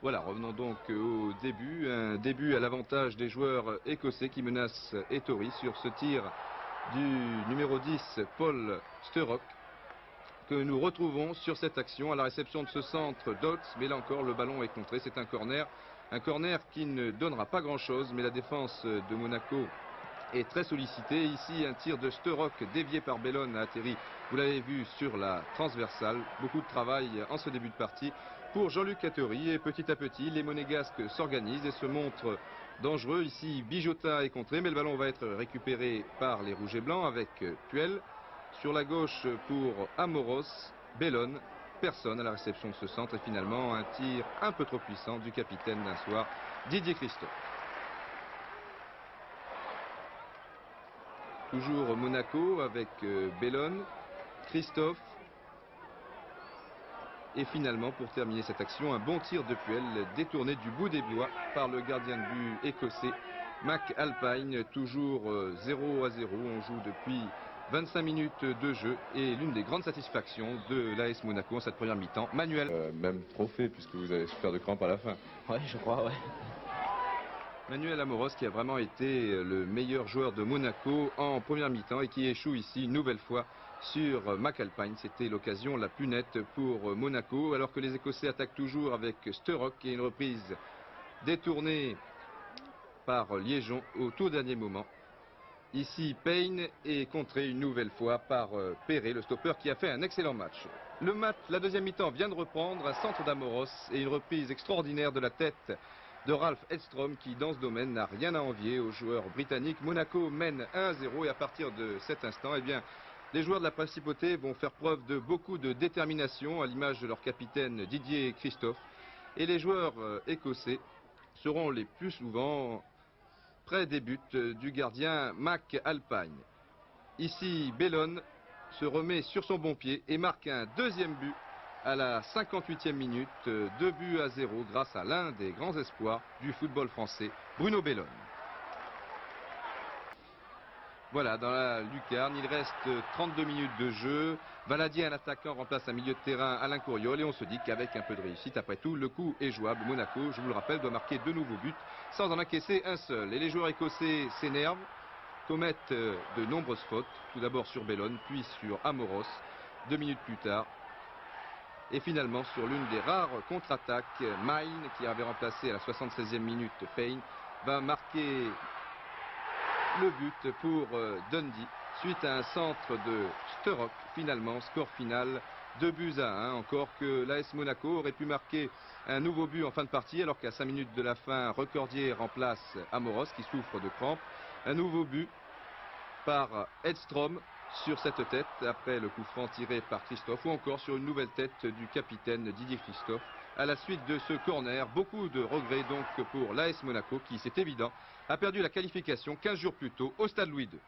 Voilà, revenons donc au début. Un début à l'avantage des joueurs écossais qui menacent Ettori sur ce tir du numéro 10, Paul Sturrock, que nous retrouvons sur cette action à la réception de ce centre Dodds. Mais là encore, le ballon est contré. C'est un corner qui ne donnera pas grand-chose, mais la défense de Monaco est très sollicité. Ici, un tir de Sturrock dévié par Bellone a atterri, vous l'avez vu, sur la transversale. Beaucoup de travail en ce début de partie pour Jean-Luc Ettori. Et petit à petit, les Monégasques s'organisent et se montrent dangereux. Ici, Bijota est contré, mais le ballon va être récupéré par les Rouges et Blancs avec Puel. Sur la gauche pour Amoros, Bellone. Personne à la réception de ce centre. Et finalement, un tir un peu trop puissant du capitaine d'un soir, Didier Christophe. Toujours Monaco avec Bellone, Christophe. Et finalement, pour terminer cette action, un bon tir de Puel détourné du bout des doigts par le gardien de but écossais, McAlpine. Toujours 0-0. On joue depuis 25 minutes de jeu et l'une des grandes satisfactions de l'AS Monaco en cette première mi-temps. Manuel. Même trophée puisque vous allez souffert de crampes à la fin. Oui, je crois, ouais. Manuel Amoros qui a vraiment été le meilleur joueur de Monaco en première mi-temps et qui échoue ici une nouvelle fois sur McAlpine. C'était l'occasion la plus nette pour Monaco, alors que les Écossais attaquent toujours avec Sturrock et une reprise détournée par Liégeon au tout dernier moment. Ici, Payne est contré une nouvelle fois par Perret, le stopper, qui a fait un excellent match. La deuxième mi-temps vient de reprendre, un centre d'Amoros et une reprise extraordinaire de la tête de Ralph Edstrom qui, dans ce domaine, n'a rien à envier aux joueurs britanniques. Monaco mène 1-0 et à partir de cet instant, eh bien, les joueurs de la Principauté vont faire preuve de beaucoup de détermination à l'image de leur capitaine Didier Christophe. Et les joueurs écossais seront les plus souvent près des buts du gardien McAlpine. Ici, Bellone se remet sur son bon pied et marque un deuxième but à la 58e minute, 2-0 grâce à l'un des grands espoirs du football français, Bruno Bellone. Voilà, dans la lucarne, il reste 32 minutes de jeu. Valadier, un attaquant, remplace un milieu de terrain, Alain Couriol, et on se dit qu'avec un peu de réussite, après tout, le coup est jouable. Monaco, je vous le rappelle, doit marquer 2 nouveaux buts sans en encaisser un seul. Et les joueurs écossais s'énervent, commettent de nombreuses fautes, tout d'abord sur Bellone, puis sur Amoros, 2 minutes plus tard. Et finalement, sur l'une des rares contre-attaques, Mine, qui avait remplacé à la 76e minute Payne, va marquer le but pour Dundee, suite à un centre de Sturrock. Finalement, score final 2-1. Encore que l'AS Monaco aurait pu marquer un nouveau but en fin de partie, alors qu'à 5 minutes de la fin, Recordier remplace Amoros qui souffre de crampes. Un nouveau but par Edstrom sur cette tête, après le coup franc tiré par Christophe, ou encore sur une nouvelle tête du capitaine Didier Christophe. À la suite de ce corner, beaucoup de regrets donc pour l'AS Monaco qui, c'est évident, a perdu la qualification 15 jours plus tôt au stade Louis II.